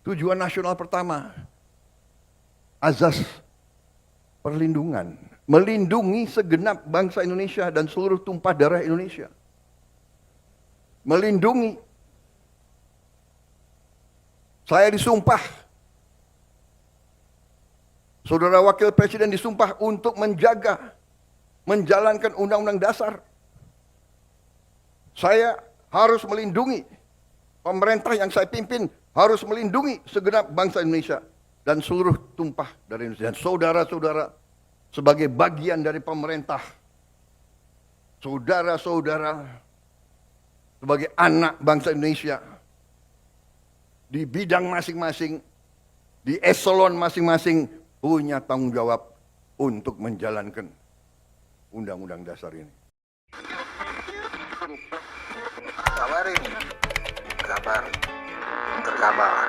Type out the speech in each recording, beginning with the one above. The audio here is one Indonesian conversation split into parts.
Tujuan nasional pertama, azas perlindungan, melindungi segenap bangsa Indonesia dan seluruh tumpah darah Indonesia. Melindungi. Saya disumpah, Saudara Wakil Presiden disumpah untuk menjaga, menjalankan Undang-Undang Dasar. Saya harus melindungi, pemerintah yang saya pimpin harus melindungi segenap bangsa Indonesia dan seluruh tumpah dari Indonesia. Dan saudara-saudara sebagai bagian dari pemerintah, saudara-saudara sebagai anak bangsa Indonesia di bidang masing-masing, di eselon masing-masing punya tanggung jawab untuk menjalankan Undang-Undang Dasar ini. Kabar ini, kabar terkabar.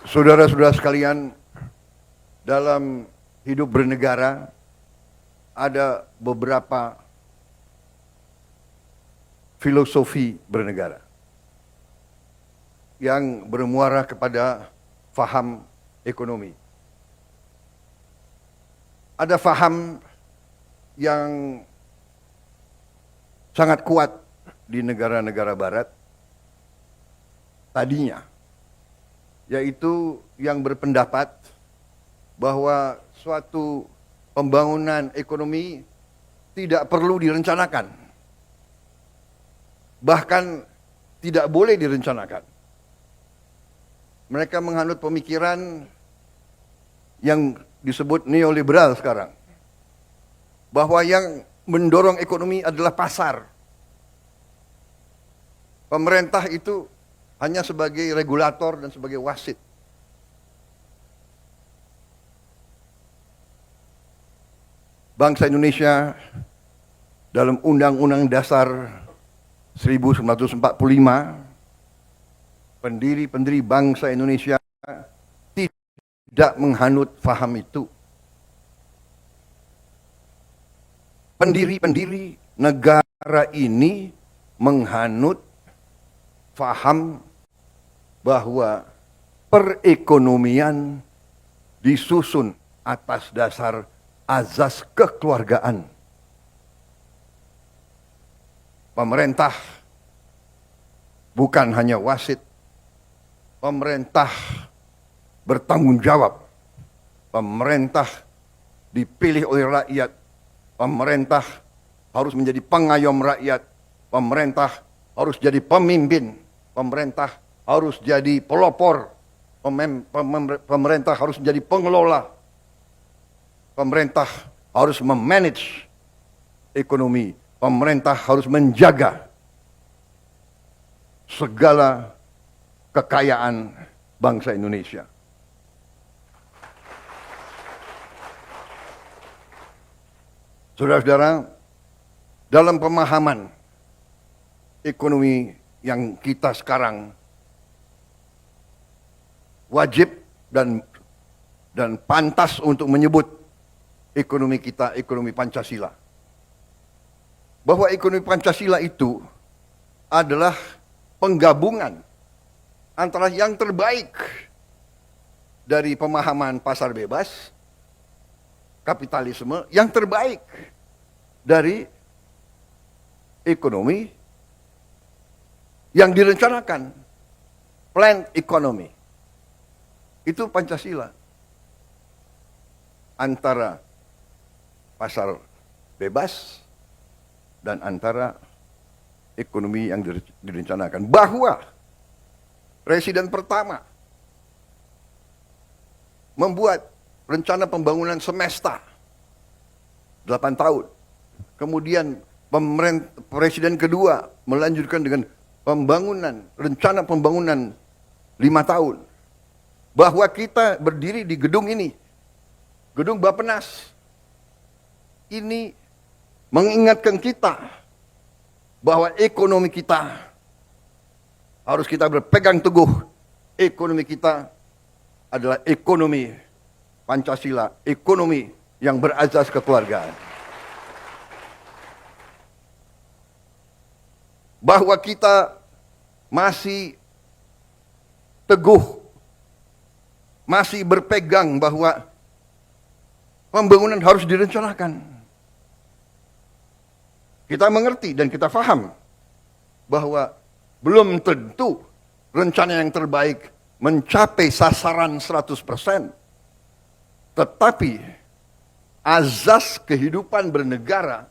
Saudara-saudara sekalian, dalam hidup bernegara ada beberapa filosofi bernegara yang bermuara kepada faham ekonomi. Ada faham yang sangat kuat di negara-negara barat tadinya, yaitu yang berpendapat bahwa suatu pembangunan ekonomi tidak perlu direncanakan, bahkan tidak boleh direncanakan. Mereka menganut pemikiran yang disebut neoliberal sekarang, bahwa yang mendorong ekonomi adalah pasar. Pemerintah itu hanya sebagai regulator dan sebagai wasit. Bangsa Indonesia dalam Undang-Undang Dasar 1945, pendiri-pendiri bangsa Indonesia tidak menghanut faham itu. Pendiri-pendiri negara ini menghanut faham bahwa perekonomian disusun atas dasar azas kekeluargaan. Pemerintah bukan hanya wasit, pemerintah bertanggung jawab. Pemerintah dipilih oleh rakyat. Pemerintah harus menjadi pengayom rakyat. Pemerintah harus jadi pemimpin. Pemerintah harus jadi pelopor. Pemerintah harus menjadi pengelola. Pemerintah harus memanage ekonomi. Pemerintah harus menjaga segala kekayaan bangsa Indonesia. Saudara-saudara, dalam pemahaman ekonomi yang kita sekarang wajib dan pantas untuk menyebut ekonomi kita ekonomi Pancasila. Bahwa ekonomi Pancasila itu adalah penggabungan antara yang terbaik dari pemahaman pasar bebas, kapitalisme, yang terbaik dari ekonomi yang direncanakan, planned economy. Itu Pancasila. Antara pasar bebas dan antara ekonomi yang direncanakan. Bahwa Presiden pertama membuat rencana pembangunan semesta 8 tahun. Kemudian Presiden kedua melanjutkan dengan rencana pembangunan 5 tahun. Bahwa kita berdiri di gedung ini, gedung Bappenas, ini mengingatkan kita bahwa ekonomi kita harus kita berpegang teguh. Ekonomi kita adalah ekonomi Pancasila, ekonomi yang berazas kekeluargaan. bahwa kita masih teguh, masih berpegang bahwa pembangunan harus direncanakan. Kita mengerti dan kita paham bahwa belum tentu rencana yang terbaik mencapai sasaran 100%. Tetapi azas kehidupan bernegara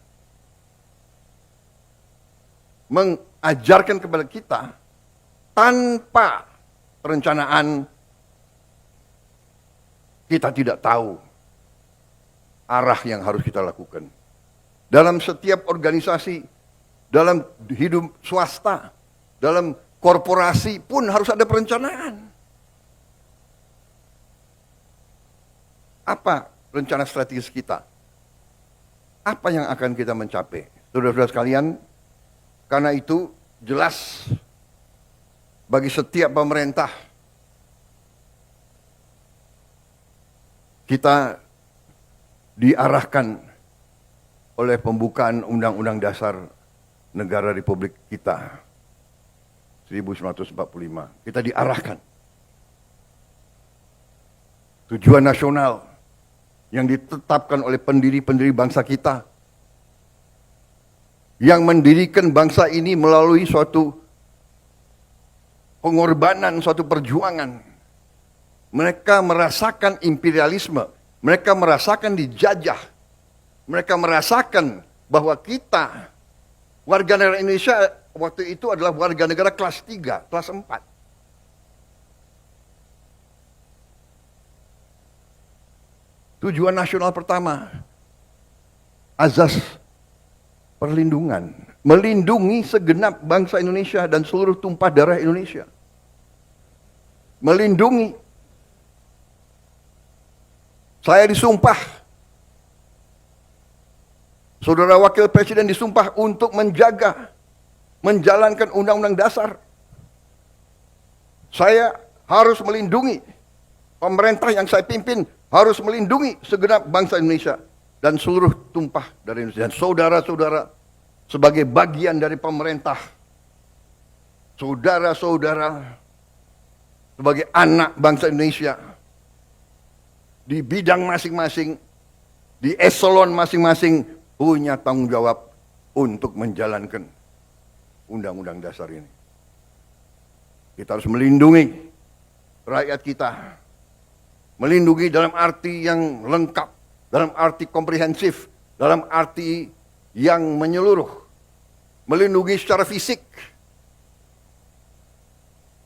mengajarkan kepada kita tanpa perencanaan kita tidak tahu arah yang harus kita lakukan. Dalam setiap organisasi, dalam hidup swasta, dalam korporasi pun harus ada perencanaan. Apa rencana strategis kita? Apa yang akan kita mencapai? Saudara-saudara sekalian, karena itu jelas bagi setiap pemerintah kita diarahkan oleh pembukaan Undang-Undang Dasar Negara Republik kita 1945. Kita diarahkan tujuan nasional yang ditetapkan oleh pendiri-pendiri bangsa kita, yang mendirikan bangsa ini melalui suatu pengorbanan, suatu perjuangan. Mereka merasakan imperialisme, mereka merasakan dijajah, mereka merasakan bahwa kita, warga negara Indonesia waktu itu adalah warga negara kelas 3, kelas 4. Tujuan nasional pertama, azas perlindungan, melindungi segenap bangsa Indonesia dan seluruh tumpah darah Indonesia. Melindungi. Saya disumpah, Saudara Wakil Presiden disumpah untuk menjaga, menjalankan Undang-Undang Dasar. Saya harus melindungi, pemerintah yang saya pimpin harus melindungi segenap bangsa Indonesia dan seluruh tumpah dari Indonesia. Dan saudara-saudara, sebagai bagian dari pemerintah, saudara-saudara, sebagai anak bangsa Indonesia, di bidang masing-masing, di eselon masing-masing, punya tanggung jawab untuk menjalankan Undang-Undang Dasar ini. Kita harus melindungi rakyat kita. Melindungi dalam arti yang lengkap, dalam arti komprehensif, dalam arti yang menyeluruh. Melindungi secara fisik.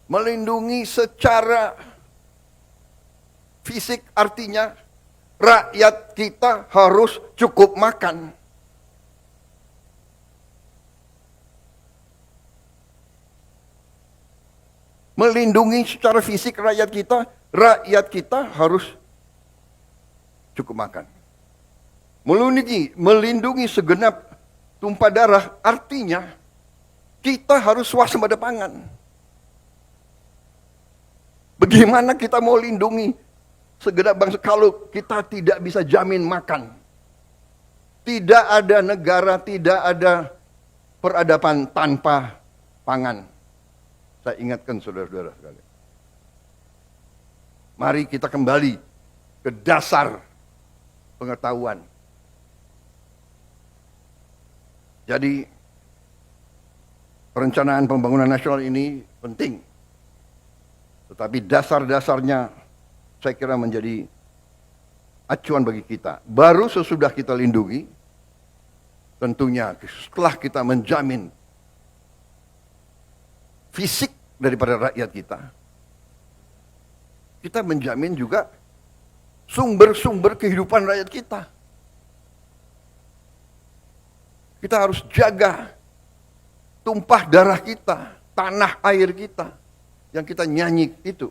Melindungi secara fisik artinya rakyat kita harus cukup makan. Melindungi secara fisik rakyat kita harus cukup makan. Melindungi segenap tumpah darah artinya kita harus swasembada pangan. Bagaimana kita mau lindungi segenap bangsa kalau kita tidak bisa jamin makan? Tidak ada negara, tidak ada peradaban tanpa pangan. Saya ingatkan saudara-saudara sekalian. Mari kita kembali ke dasar pengetahuan. Jadi, perencanaan pembangunan nasional ini penting. Tetapi dasar-dasarnya saya kira menjadi acuan bagi kita. Baru sesudah kita lindungi, tentunya setelah kita menjamin fisik daripada rakyat kita menjamin juga sumber-sumber kehidupan rakyat kita. Kita harus jaga tumpah darah kita, tanah air kita, yang kita nyanyi itu.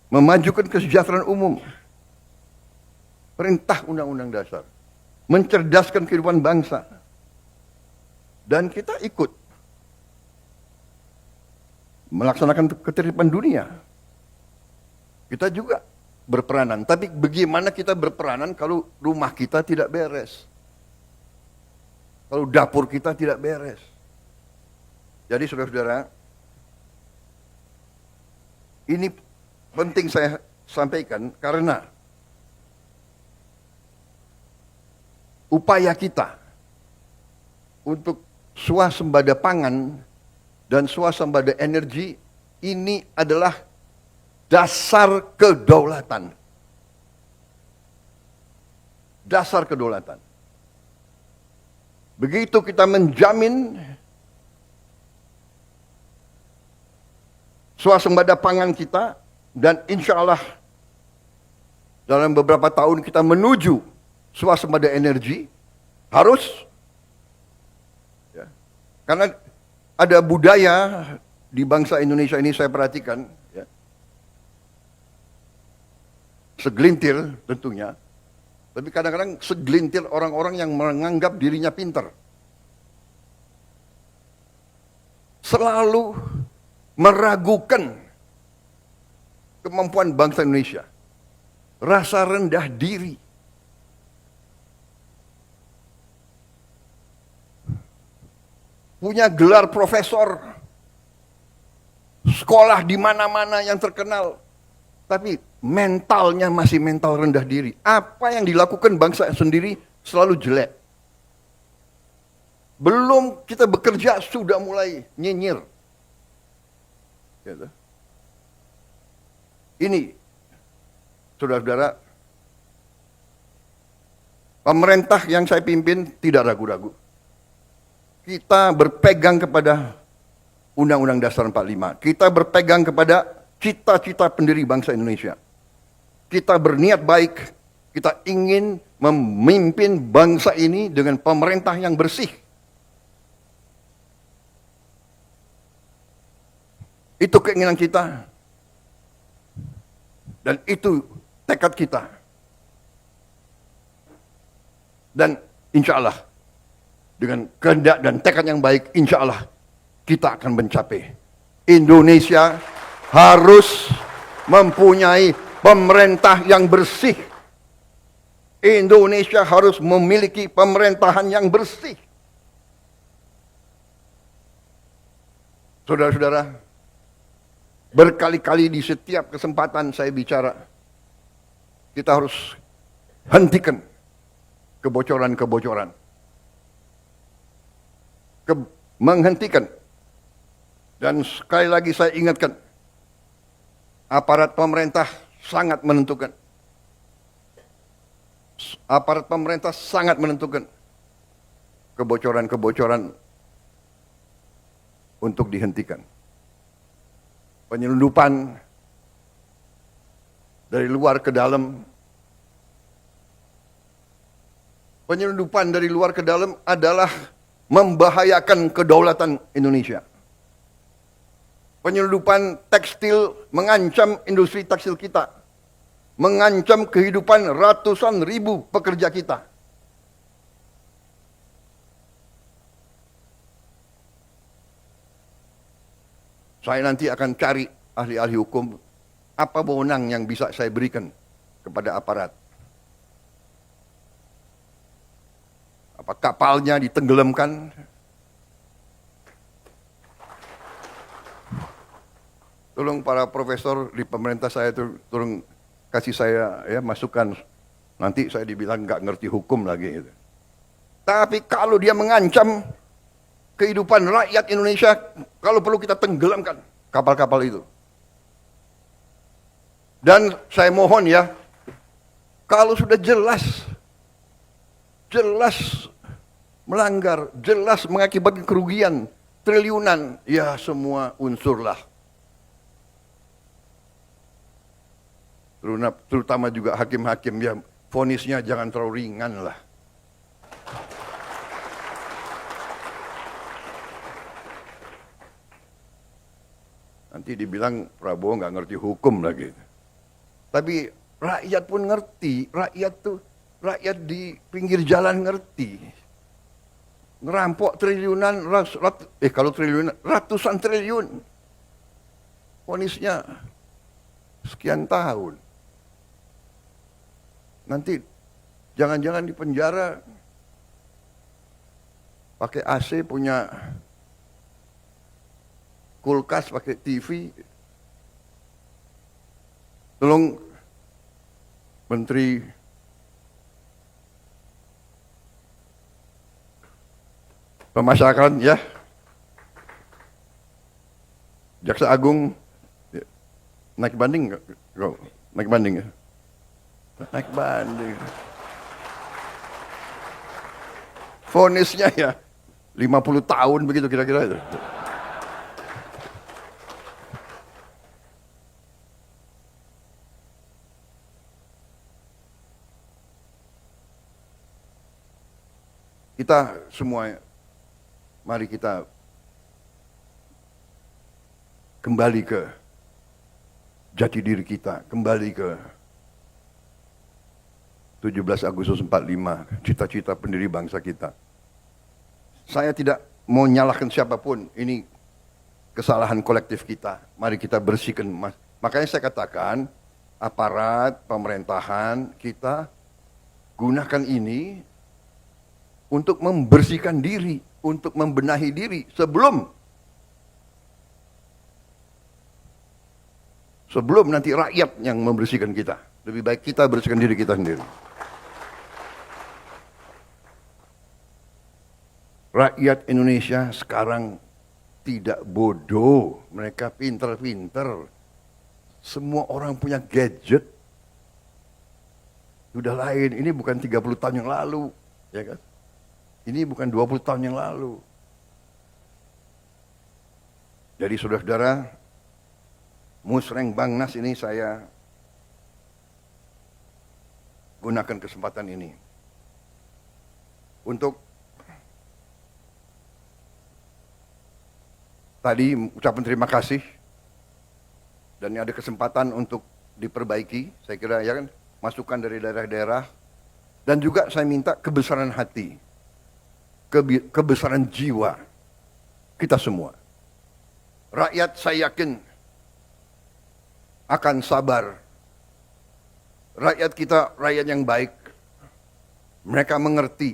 Memajukan kesejahteraan umum. Perintah Undang-Undang Dasar. Mencerdaskan kehidupan bangsa. Dan kita ikut melaksanakan ketertiban dunia. Kita juga berperanan. Tapi bagaimana kita berperanan kalau rumah kita tidak beres? kalau dapur kita tidak beres. Jadi saudara-saudara, ini penting saya sampaikan karena upaya kita untuk swasembada pangan dan swasembada energi ini adalah dasar kedaulatan. Dasar kedaulatan. Begitu kita menjamin swasembada pangan kita, dan insya Allah dalam beberapa tahun kita menuju swasembada energi, harus, ya, karena ada budaya di bangsa Indonesia ini saya perhatikan, ya, segelintir tentunya, tapi kadang-kadang segelintir orang-orang yang menganggap dirinya pintar. Selalu meragukan kemampuan bangsa Indonesia. Rasa rendah diri. Punya gelar profesor. Sekolah di mana-mana yang terkenal. Tapi mentalnya masih mental rendah diri. Apa yang dilakukan bangsa sendiri selalu jelek. Belum kita bekerja sudah mulai nyinyir. Gitu. Ini, saudara-saudara, pemerintah yang saya pimpin tidak ragu-ragu. Kita berpegang kepada Undang-Undang Dasar 45. Kita berpegang kepada cita-cita pendiri bangsa Indonesia. Kita berniat baik, kita ingin memimpin bangsa ini dengan pemerintah yang bersih. Itu keinginan kita. Dan itu tekad kita. Dan insya Allah, dengan kehendak dan tekad yang baik, insya Allah kita akan mencapai. Indonesia harus mempunyai pemerintah yang bersih. Indonesia harus memiliki pemerintahan yang bersih. Saudara-saudara, berkali-kali di setiap kesempatan saya bicara, kita harus hentikan kebocoran-kebocoran. Menghentikan. Dan sekali lagi saya ingatkan, aparat pemerintah sangat menentukan. Aparat pemerintah sangat menentukan kebocoran-kebocoran untuk dihentikan. Penyelundupan dari luar ke dalam. Penyelundupan dari luar ke dalam adalah membahayakan kedaulatan Indonesia. Penyelundupan tekstil mengancam industri tekstil kita. Mengancam kehidupan ratusan ribu pekerja kita. Saya nanti akan cari ahli-ahli hukum, apa wewenang yang bisa saya berikan kepada aparat. Apa kapalnya ditenggelamkan? Tolong para profesor di pemerintah saya itu tolong kasih saya ya masukan. Nanti saya dibilang nggak ngerti hukum lagi. Gitu. Tapi kalau dia mengancam kehidupan rakyat Indonesia, kalau perlu kita tenggelamkan kapal-kapal itu. Dan saya mohon ya, kalau sudah jelas melanggar, jelas mengakibatkan kerugian triliunan, ya semua unsurlah. Terutama juga hakim-hakim ya, vonisnya jangan terlalu ringan lah. Nanti dibilang Prabowo nggak ngerti hukum lagi. Tapi rakyat pun ngerti, rakyat di pinggir jalan ngerti. Ngerampok triliunan, kalau triliunan, ratusan triliun. Vonisnya sekian tahun. Nanti jangan-jangan di penjara pakai AC, punya kulkas, pakai TV. Tolong Menteri Pemasyarakatan ya, Jaksa Agung ya, naik banding nggak? Naik banding ya? Naik banding. Vonisnya ya 50 tahun begitu kira-kira itu. Kita semua, mari kita kembali ke jati diri kita, kembali ke 17 Agustus 45, cita-cita pendiri bangsa kita. Saya tidak mau nyalahkan siapapun, ini kesalahan kolektif kita. Mari kita bersihkan. Makanya saya katakan, aparat pemerintahan kita gunakan ini untuk membersihkan diri, untuk membenahi diri sebelum nanti rakyat yang membersihkan kita. Lebih baik kita bersihkan diri kita sendiri. Rakyat Indonesia sekarang tidak bodoh, mereka pinter-pinter. Semua orang punya gadget. Sudah lain, ini bukan 30 tahun yang lalu, ya kan? Ini bukan 20 tahun yang lalu. Jadi saudara-saudara, Musreng Bangnas ini saya gunakan kesempatan ini untuk tadi ucapan terima kasih dan ada kesempatan untuk diperbaiki, saya kira ya kan, masukan dari daerah-daerah, dan juga saya minta kebesaran hati, kebesaran jiwa kita semua. Rakyat saya yakin akan sabar. Rakyat kita rakyat yang baik. Mereka mengerti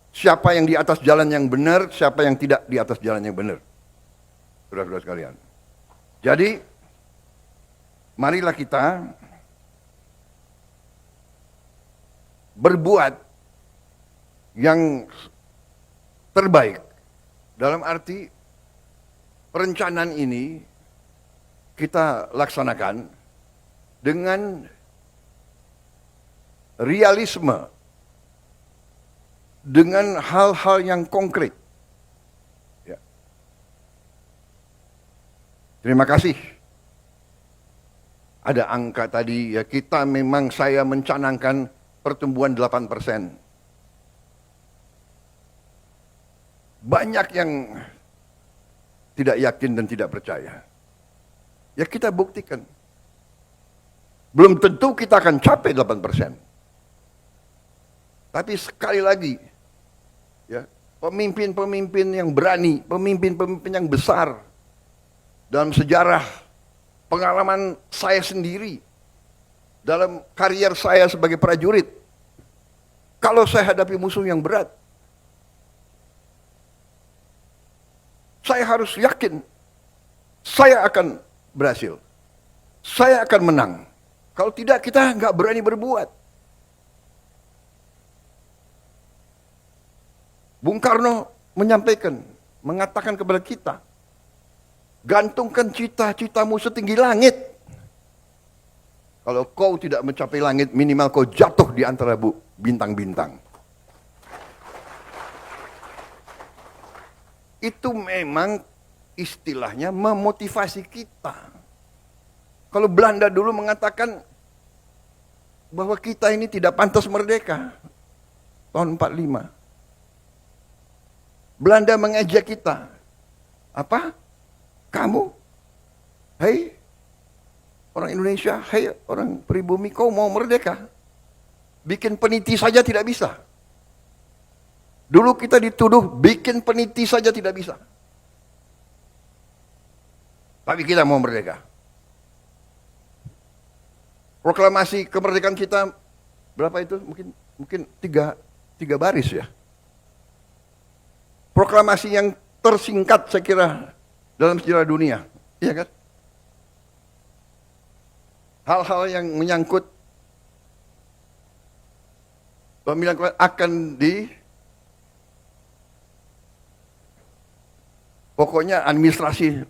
siapa yang di atas jalan yang benar, siapa yang tidak di atas jalan yang benar. Saudara-saudara sekalian. Jadi, marilah kita berbuat yang terbaik. Dalam arti perencanaan ini kita laksanakan dengan realisme, dengan hal-hal yang konkret. Ya. Terima kasih. Ada angka tadi, ya kita memang saya mencanangkan pertumbuhan 8%. Banyak yang tidak yakin dan tidak percaya. Ya kita buktikan. Belum tentu kita akan capai 8%. Tapi sekali lagi, ya, pemimpin-pemimpin yang berani, pemimpin-pemimpin yang besar dalam sejarah pengalaman saya sendiri, dalam karier saya sebagai prajurit, kalau saya hadapi musuh yang berat, saya harus yakin saya akan berhasil, saya akan menang. Kalau tidak, kita nggak berani berbuat. Bung Karno menyampaikan, mengatakan kepada kita, gantungkan cita-citamu setinggi langit. Kalau kau tidak mencapai langit, minimal kau jatuh di antara bintang-bintang. Itu memang istilahnya memotivasi kita. Kalau Belanda dulu mengatakan bahwa kita ini tidak pantas merdeka, tahun 45. Belanda mengejek kita. Apa? Kamu? Hei, orang Indonesia, hei orang pribumi, kau mau merdeka? Bikin peniti saja tidak bisa. Dulu kita dituduh bikin peniti saja tidak bisa. Tapi kita mau merdeka. Proklamasi kemerdekaan kita berapa itu? Mungkin tiga baris ya. proklamasi yang tersingkat saya kira dalam sejarah dunia. Iya kan? Hal-hal yang menyangkut pemilihan akan pokoknya administrasi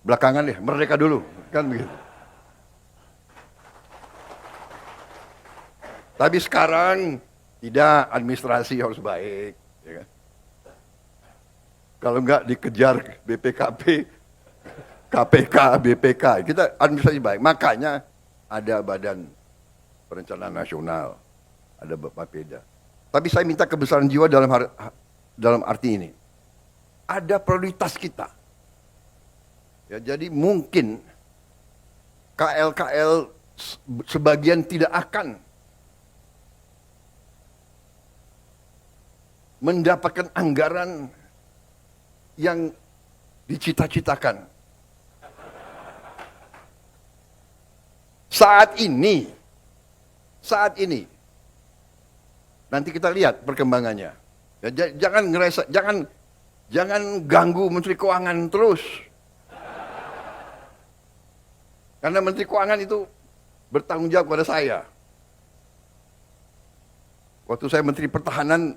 belakangan deh, merdeka dulu, kan begitu. Tapi sekarang tidak, administrasi harus baik, ya kan? Kalau enggak dikejar BPKP, KPK, BPK, kita administrasi baik. Makanya ada Badan Perencanaan Nasional, ada Bapeda. Tapi saya minta kebesaran jiwa dalam arti ini. Ada prioritas kita. Ya, jadi mungkin KL-KL sebagian tidak akan mendapatkan anggaran yang dicita-citakan. Saat ini, nanti kita lihat perkembangannya. Ya, jangan ganggu Menteri Keuangan terus. Karena Menteri Keuangan itu bertanggung jawab kepada saya. Waktu saya Menteri Pertahanan,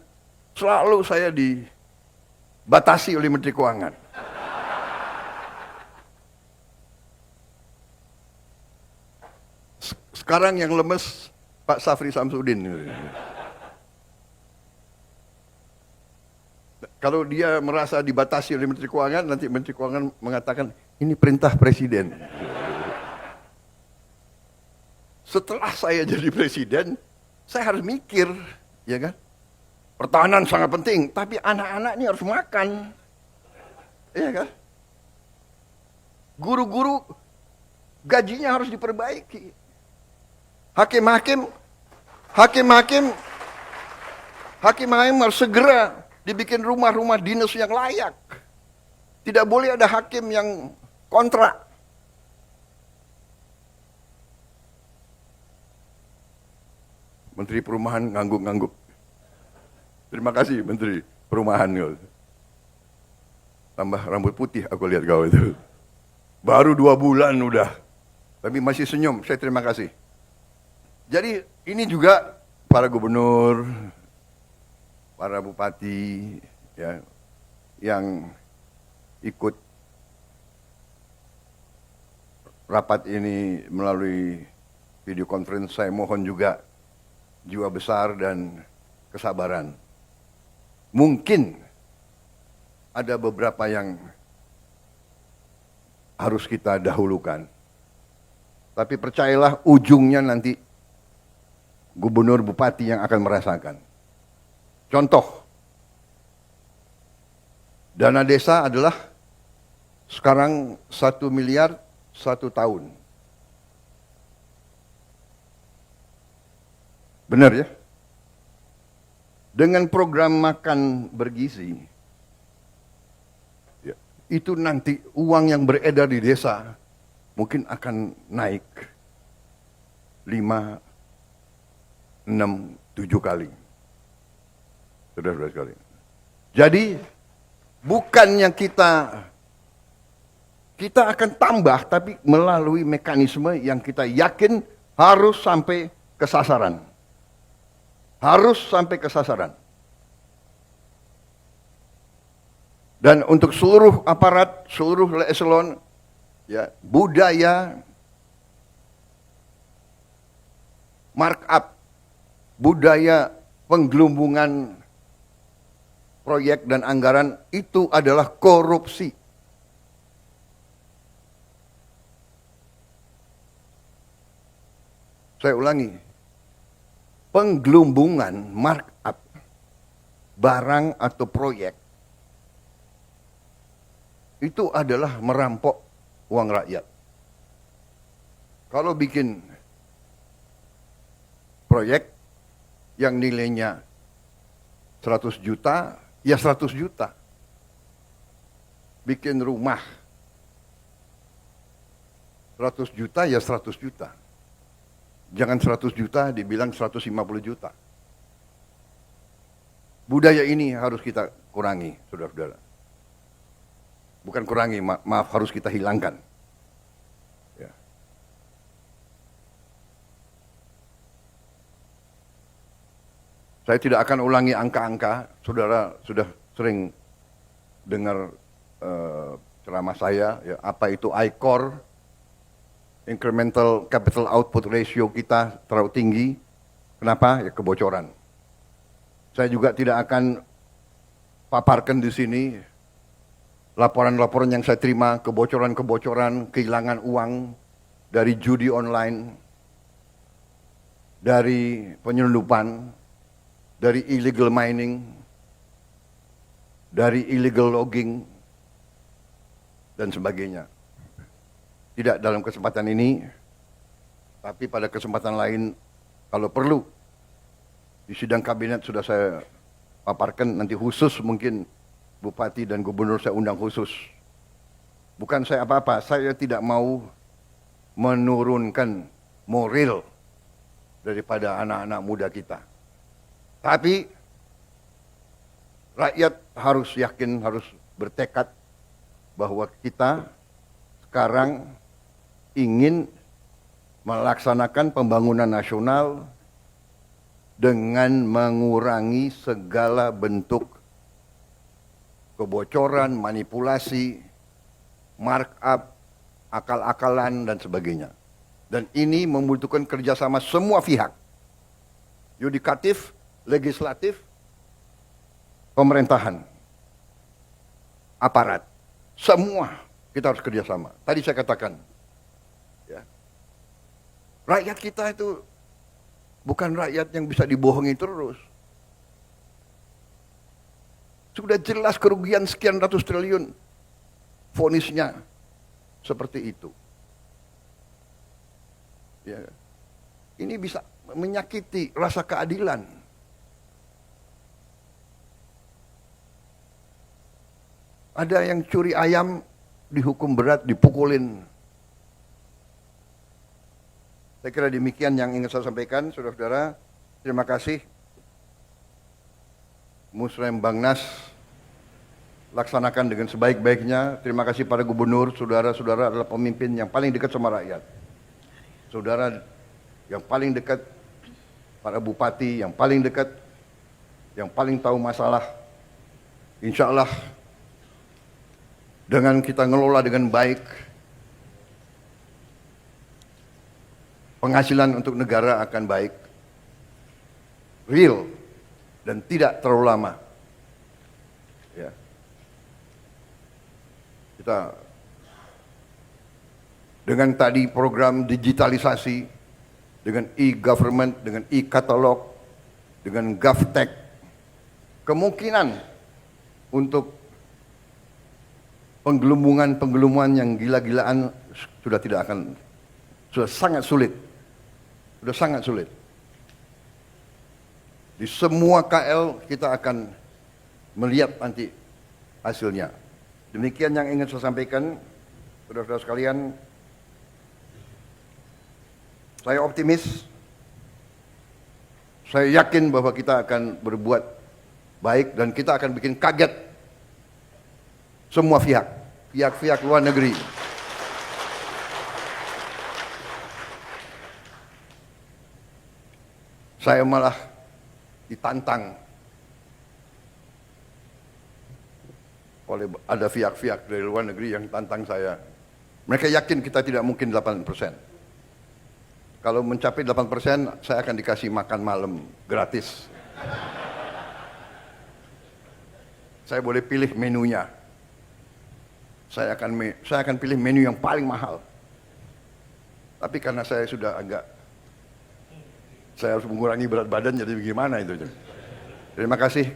selalu saya dibatasi oleh Menteri Keuangan. Sekarang yang lemes Pak Safri Samsudin. Kalau dia merasa dibatasi oleh Menteri Keuangan, nanti Menteri Keuangan mengatakan, ini perintah Presiden. Setelah saya jadi Presiden, saya harus mikir, ya kan? Pertahanan sangat penting, tapi anak-anak ini harus makan. Iya kan? Guru-guru gajinya harus diperbaiki. Hakim-hakim harus segera dibikin rumah-rumah dinas yang layak. Tidak boleh ada hakim yang kontrak. Menteri Perumahan ngangguk-ngangguk. Terima kasih Menteri Perumahan. Tambah rambut putih aku lihat kau itu. Baru 2 bulan udah. Tapi masih senyum, saya terima kasih. Jadi ini juga para gubernur, para bupati ya, yang ikut rapat ini melalui video conference, saya mohon juga jiwa besar dan kesabaran. Mungkin ada beberapa yang harus kita dahulukan. Tapi percayalah ujungnya nanti gubernur bupati yang akan merasakan. Contoh, dana desa adalah sekarang 1 miliar 1 tahun. Benar ya? Dengan program makan bergizi, ya, itu nanti uang yang beredar di desa mungkin akan naik 5, 6, 7 kali. Saudara-saudara sekalian. Jadi bukannya kita akan tambah, tapi melalui mekanisme yang kita yakin harus sampai ke sasaran. Harus sampai ke sasaran. Dan untuk seluruh aparat, seluruh eselon, ya, budaya markup, budaya penggelumbungan proyek dan anggaran itu adalah korupsi. Saya ulangi, penggelumbungan markup barang atau proyek itu adalah merampok uang rakyat. Kalau bikin proyek yang nilainya 100 juta, ya 100 juta. Bikin rumah 100 juta, ya 100 juta. Jangan 100 juta dibilang 150 juta. Budaya ini harus kita kurangi, saudara-saudara. Bukan kurangi, maaf, harus kita hilangkan. Ya. Saya tidak akan ulangi angka-angka, saudara sudah sering dengar ceramah saya, ya, apa itu ICOR, Incremental Capital Output Ratio kita terlalu tinggi. Kenapa? Ya kebocoran. Saya juga tidak akan paparkan di sini laporan-laporan yang saya terima, kebocoran-kebocoran, kehilangan uang dari judi online, dari penyelundupan, dari illegal mining, dari illegal logging, dan sebagainya. Tidak dalam kesempatan ini, tapi pada kesempatan lain, kalau perlu, di sidang kabinet sudah saya paparkan, nanti khusus mungkin Bupati dan Gubernur saya undang khusus. Bukan saya apa-apa, saya tidak mau menurunkan moral daripada anak-anak muda kita. Tapi rakyat harus yakin, harus bertekad bahwa kita sekarang ingin melaksanakan pembangunan nasional dengan mengurangi segala bentuk kebocoran, manipulasi, markup, akal-akalan, dan sebagainya. Dan ini membutuhkan kerjasama semua pihak. Yudikatif, legislatif, pemerintahan, aparat. Semua kita harus kerjasama. Tadi saya katakan, ya, rakyat kita itu bukan rakyat yang bisa dibohongi terus. Sudah jelas kerugian sekian ratus triliun. Vonisnya seperti itu. Ya. Ini bisa menyakiti rasa keadilan. Ada yang curi ayam dihukum berat, dipukulin. Saya kira demikian yang ingin saya sampaikan, saudara-saudara. Terima kasih. Musrem Bangnas laksanakan dengan sebaik-baiknya. Terima kasih pada gubernur, saudara-saudara adalah pemimpin yang paling dekat sama rakyat. Saudara yang paling dekat, para bupati yang paling dekat, yang paling tahu masalah. Insya Allah dengan kita ngelola dengan baik, penghasilan untuk negara akan baik, real, dan tidak terlalu lama. Ya. Kita dengan tadi program digitalisasi, dengan e-government, dengan e-katalog, dengan GovTech, kemungkinan untuk penggelembungan yang gila-gilaan sudah sangat sulit. Sudah sangat sulit. Di semua KL kita akan melihat nanti hasilnya. Demikian yang ingin saya sampaikan, saudara-saudara sekalian. Saya optimis. Saya yakin bahwa kita akan berbuat baik dan kita akan bikin kaget semua pihak luar negeri. Saya malah ditantang oleh ada pihak-pihak dari luar negeri yang tantang saya. Mereka yakin kita tidak mungkin 8%. Kalau mencapai 8%, saya akan dikasih makan malam gratis. Saya boleh pilih menunya. Saya akan pilih menu yang paling mahal. Tapi karena saya harus mengurangi berat badan, jadi bagaimana itu? Terima kasih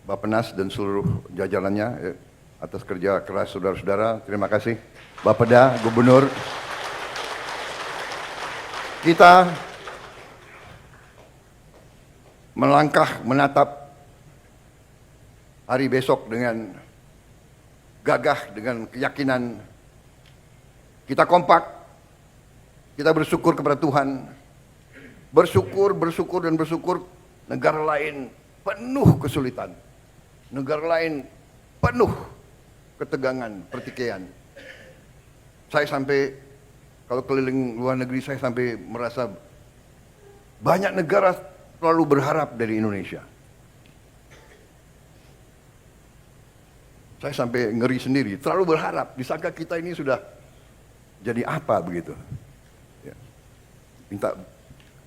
Bappenas dan seluruh jajarannya atas kerja keras saudara-saudara. Terima kasih Bapeda, Gubernur. Kita melangkah menatap hari besok dengan gagah, dengan keyakinan. Kita kompak, kita bersyukur kepada Tuhan. Bersyukur dan bersyukur negara lain penuh kesulitan. Negara lain penuh ketegangan, pertikaian. Saya sampai, kalau keliling luar negeri, saya sampai merasa banyak negara terlalu berharap dari Indonesia. Saya sampai ngeri sendiri, terlalu berharap, disangka kita ini sudah jadi apa begitu. Ya. Minta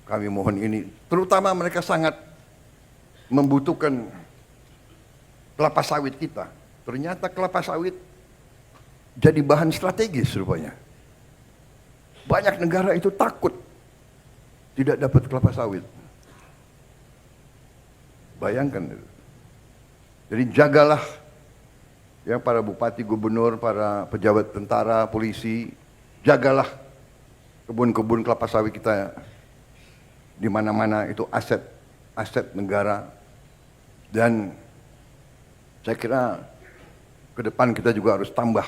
kami mohon ini, terutama mereka sangat membutuhkan kelapa sawit kita. Ternyata kelapa sawit jadi bahan strategis rupanya. Banyak negara itu takut tidak dapat kelapa sawit. Bayangkan itu. Jadi jagalah ya para bupati, gubernur, para pejabat tentara, polisi, jagalah kebun-kebun kelapa sawit kita di mana-mana, itu aset negara. Dan saya kira ke depan kita juga harus tambah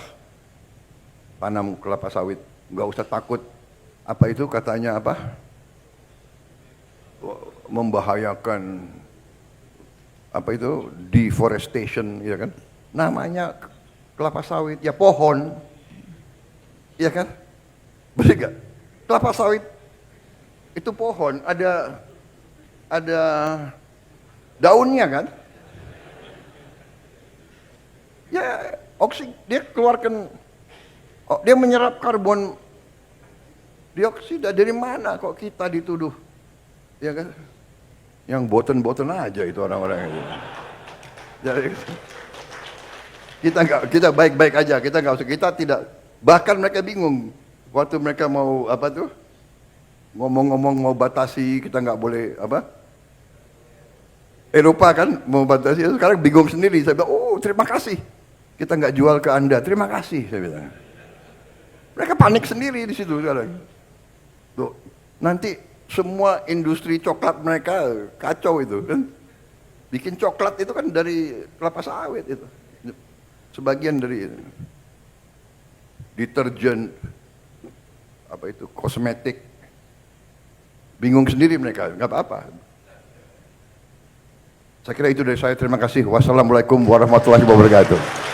tanam kelapa sawit. Nggak usah takut, apa itu katanya apa? Membahayakan, apa itu, deforestation, ya kan? Namanya kelapa sawit, ya pohon, ya kan? Betul nggak? Kelapa sawit itu pohon, ada daunnya kan? Ya, dia keluarkan, dia menyerap karbon dioksida. Dari mana kok kita dituduh, ya kan? Yang boten-boten aja itu orang-orang itu. Jadi kita baik-baik aja, kita nggak usah, kita tidak, bahkan mereka bingung waktu mereka mau apa tuh, ngomong-ngomong mau batasi, kita nggak boleh apa? Eropa kan mau batasi, sekarang bingung sendiri. Saya bilang, oh terima kasih, kita nggak jual ke Anda, terima kasih, saya bilang. Mereka panik sendiri di situ sekarang. Tuh, nanti semua industri coklat mereka kacau itu kan. Bikin coklat itu kan dari kelapa sawit itu. Sebagian dari deterjen, apa itu, kosmetik. Bingung sendiri mereka, nggak apa-apa. Saya kira itu dari saya, terima kasih. Wassalamualaikum warahmatullahi wabarakatuh.